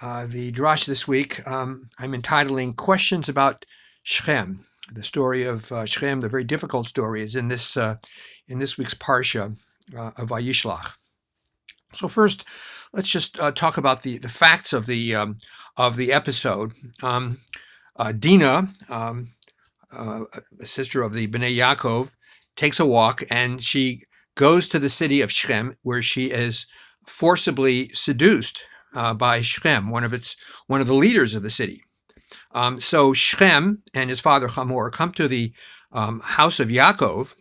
The drash this week I'm entitling Questions About Shechem. The story of Shechem, the very difficult story, is in this week's Parsha of Vayishlach. So first, let's just talk about the facts of the episode. Dinah, a sister of the Bnei Yaakov, takes a walk and she goes to the city of Shechem, where she is forcibly seduced by Shechem, one of the leaders of the city. So Shechem and his father Hamor come to the house of Yaakov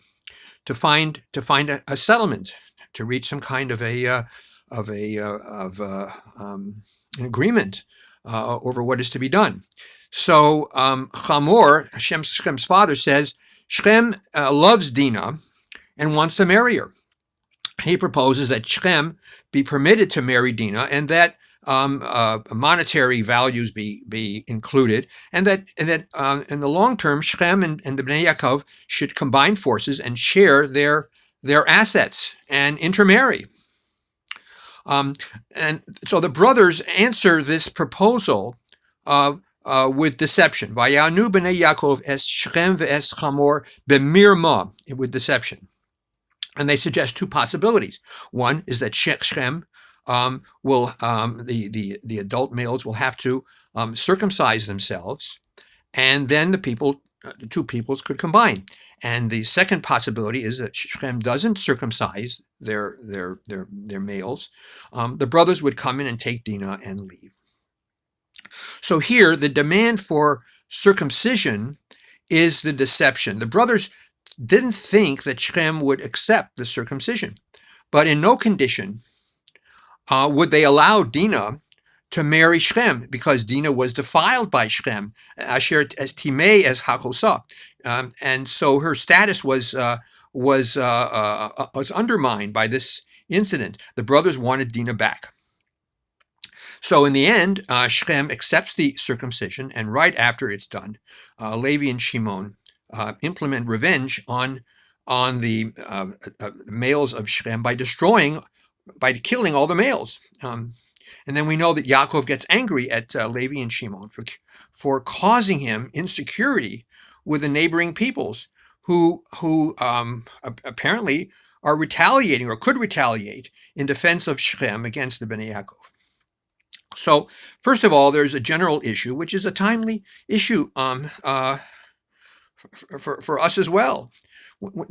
to find a settlement, to reach some kind of an agreement over what is to be done. So Hamor, Shechem's father, says Shechem loves Dinah and wants to marry her. He proposes that Shechem be permitted to marry Dinah, and that monetary values be included, and that in the long term, Shechem and the Bnei Yaakov should combine forces and share their assets and intermarry. And so the brothers answer this proposal with deception. Vayanu Bnei Yaakov es Shechem ve'es Hamor b'mirma, with deception. And they suggest two possibilities. One is that Shechem will the adult males will have to circumcise themselves, and then the two peoples could combine. And the second possibility is that Shechem doesn't circumcise their males. The brothers would come in and take Dinah and leave. So here, the demand for circumcision is the deception. The brothers didn't think that Shechem would accept the circumcision, but in no condition would they allow Dinah to marry Shechem, because Dinah was defiled by Shechem, asher as timei as hakosa, and so her status was undermined by this incident. The brothers wanted Dinah back. So in the end, Shechem accepts the circumcision, and right after it's done, Levi and Shimon implement revenge on the males of Shechem by killing all the males. And then we know that Yaakov gets angry at Levi and Shimon for causing him insecurity with the neighboring peoples who apparently are retaliating or could retaliate in defense of Shechem against the Bnei Yaakov. So first of all, there's a general issue, which is a timely issue for us as well.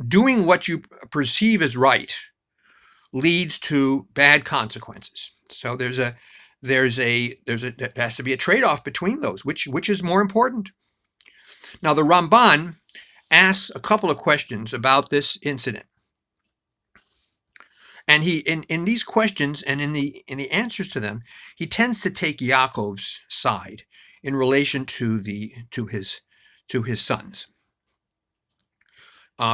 Doing what you perceive as right leads to bad consequences. So there has to be a trade-off between those. Which is more important? Now the Ramban asks a couple of questions about this incident, and he in these questions and in the answers to them, he tends to take Yaakov's side in relation to his sons.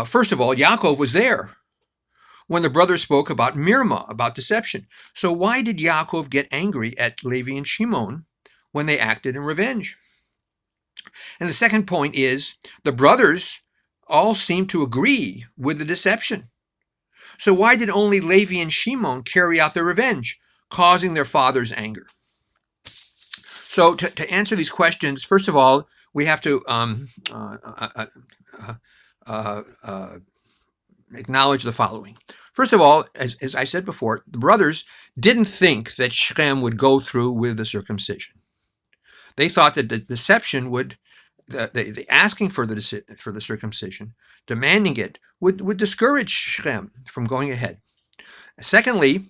First of all, Yaakov was there when the brothers spoke about mirma, about deception. So why did Yaakov get angry at Levi and Shimon when they acted in revenge? And the second point is, the brothers all seem to agree with the deception. So why did only Levi and Shimon carry out their revenge, causing their father's anger? So to answer these questions, first of all, we have to acknowledge the following. First of all, as I said before, the brothers didn't think that Shechem would go through with the circumcision. They thought that the deception the asking for the circumcision, demanding it, would discourage Shechem from going ahead. Secondly,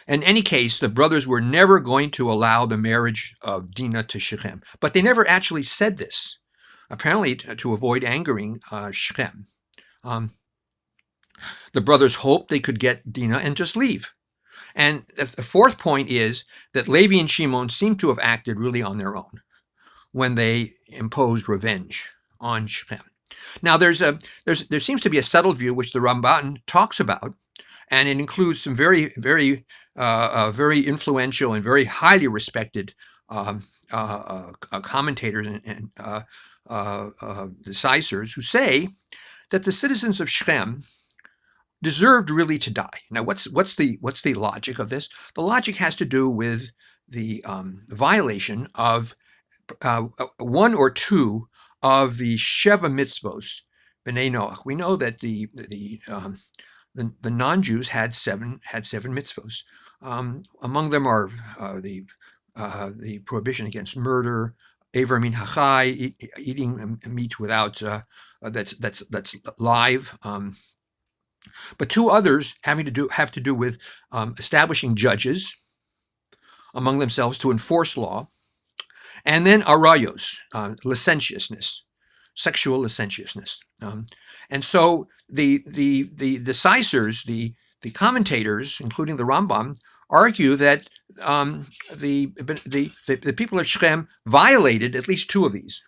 in any case, the brothers were never going to allow the marriage of Dinah to Shechem. But they never actually said this, apparently to avoid angering Shechem. The brothers hoped they could get Dinah and just leave. And the fourth point is that Levi and Shimon seem to have acted really on their own when they imposed revenge on Shechem. Now, there seems to be a settled view which the Ramban talks about, and it includes some very, very, very influential and very highly respected commentators and decisors who say that the citizens of Shechem deserved really to die. Now, what's the logic of this? The logic has to do with violation of one or two of the Sheva mitzvos b'nei Noach. We know that the non-Jews had seven mitzvos. Among them are the prohibition against murder, Aver min hachai, eating meat without that's live. But two others have to do with establishing judges among themselves to enforce law, and then arayos, licentiousness, sexual licentiousness. And so the decisors, the commentators, including the Rambam, argue that the people of Shechem violated at least two of these,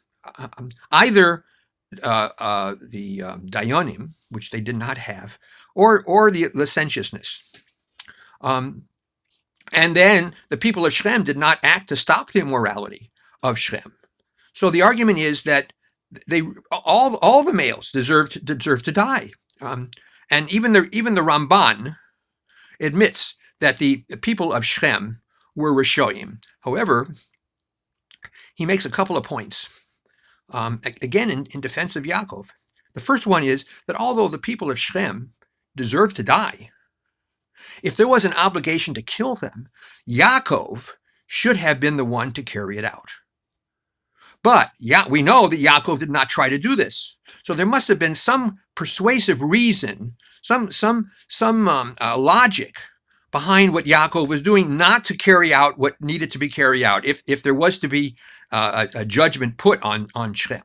either the dayanim, which they did not have, or the licentiousness. And then the people of Shechem did not act to stop the immorality of Shechem. So the argument is that all the males deserve to die. And even the Ramban admits that the people of Shechem were Rishoyim. However, he makes a couple of points, again in defense of Yaakov. The first one is that although the people of Shechem deserved to die, if there was an obligation to kill them, Yaakov should have been the one to carry it out. But we know that Yaakov did not try to do this. So there must have been some persuasive reason, some logic behind what Yaakov was doing not to carry out what needed to be carried out if there was to be a judgment put on Shechem.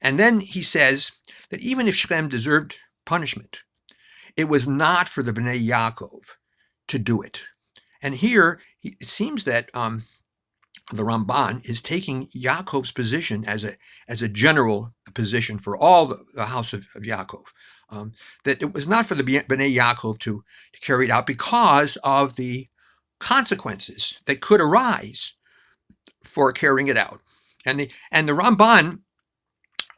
And then he says that even if Shechem deserved punishment, it was not for the Bnei Yaakov to do it. And here it seems that the Ramban is taking Yaakov's position as a general position for all the house of Yaakov. That it was not for the Bnei Yaakov to carry it out because of the consequences that could arise for carrying it out. And the Ramban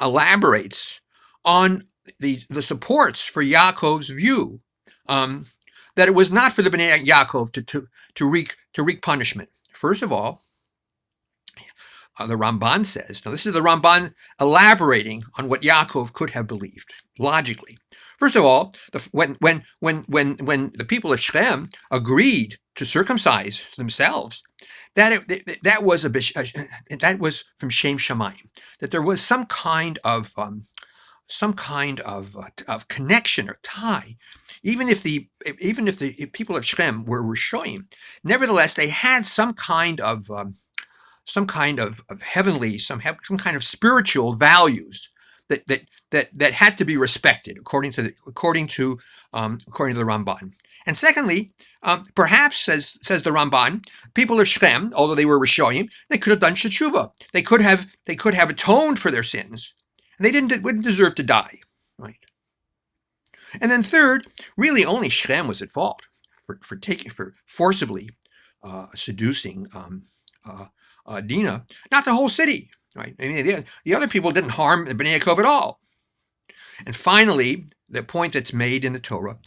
elaborates on the supports for Yaakov's view that it was not for the Bnei Yaakov to wreak punishment. First of all, the Ramban says, now this is the Ramban elaborating on what Yaakov could have believed logically. First of all, when the people of Shechem agreed to circumcise themselves, that was from Shem Shamayim, that there was some kind of connection or tie. Even if the people of Shechem were Rishoyim, nevertheless they had some kind of heavenly, some kind of spiritual values that had to be respected according to the Ramban. And secondly, perhaps says the Ramban, people of Shechem, although they were Rishoyim, they could have done teshuva. They could have atoned for their sins, and they wouldn't deserve to die, right? And then third, really only Shechem was at fault for forcibly seducing Dinah, not the whole city, right? I mean, the other people didn't harm Bnei Yaakov at all. And finally, the point that's made in the Torah,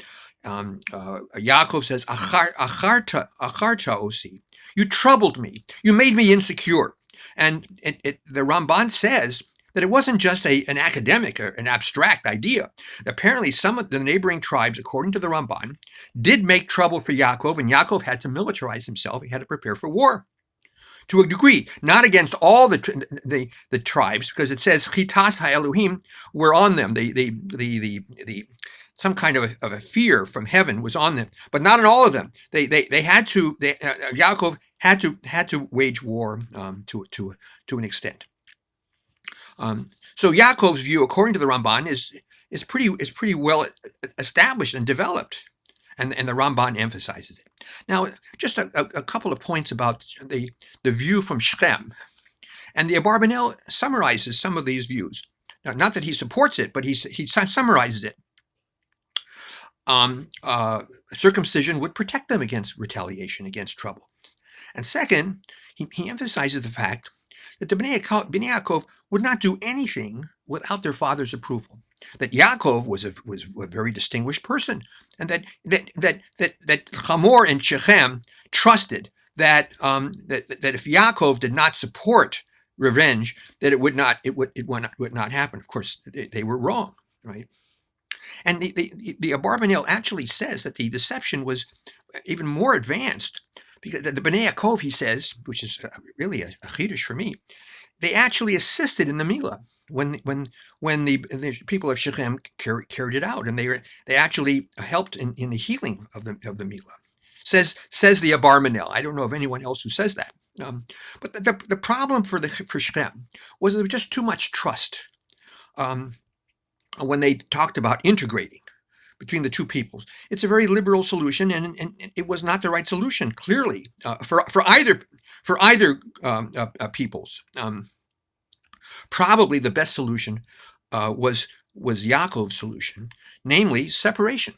Yaakov says, "Acharta osi, you troubled me, you made me insecure." And the Ramban says that it wasn't just an academic or an abstract idea. Apparently, some of the neighboring tribes, according to the Ramban, did make trouble for Yaakov, and Yaakov had to militarize himself. He had to prepare for war. To a degree, not against all the tribes, because it says chitas ha'elohim were on them. Some kind of a fear from heaven was on them, but not on all of them. Yaakov had to wage war to an extent. So Yaakov's view, according to the Ramban, is pretty well established and developed, and the Ramban emphasizes it. Now, just a couple of points about the view from Shechem. And the Abarbanel summarizes some of these views. Now, not that he supports it, but he summarizes it. Circumcision would protect them against retaliation, against trouble. And second, he emphasizes the fact that the Bnei Yaakov would not do anything without their father's approval. That Yaakov was a very distinguished person, and that Hamor and Shechem trusted that that if Yaakov did not support revenge, that it would not happen. Of course, they were wrong, right? And the Abarbanel actually says that the deception was even more advanced because the Bnei Yaakov, he says, which is really a chidush for me, they actually assisted in the Milah when the people of Shechem carried it out, and they actually helped in the healing of the Milah. Says the Abarbanel. I don't know of anyone else who says that. But the problem for Shechem was there was just too much trust. When they talked about integrating between the two peoples, it's a very liberal solution, and it was not the right solution. Clearly, for either peoples, probably the best solution was Yaakov's solution, namely separation.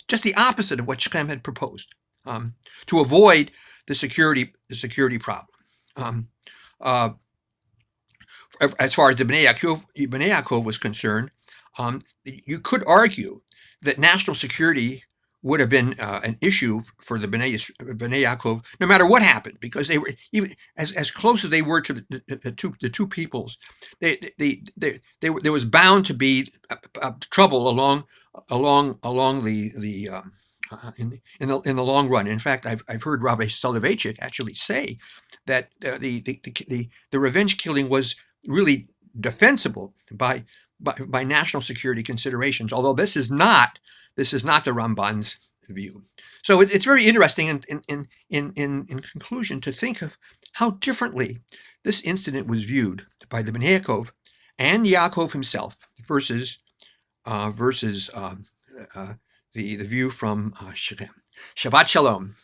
Just the opposite of what Shechem had proposed, to avoid the security problem. As far as the Bnei Yaakov was concerned, you could argue that national security would have been an issue for the Bnei Yaakov, no matter what happened, because they were even as close as they were to the two peoples. There was bound to be trouble along the in the long run. In fact, I've heard Rabbi Soloveitchik actually say that the revenge killing was really defensible by national security considerations. Although this is not the Ramban's view. So it's very interesting in conclusion to think of how differently this incident was viewed by the Bnei Yaakov and Yaakov himself versus the view from Shechem. Shabbat Shalom.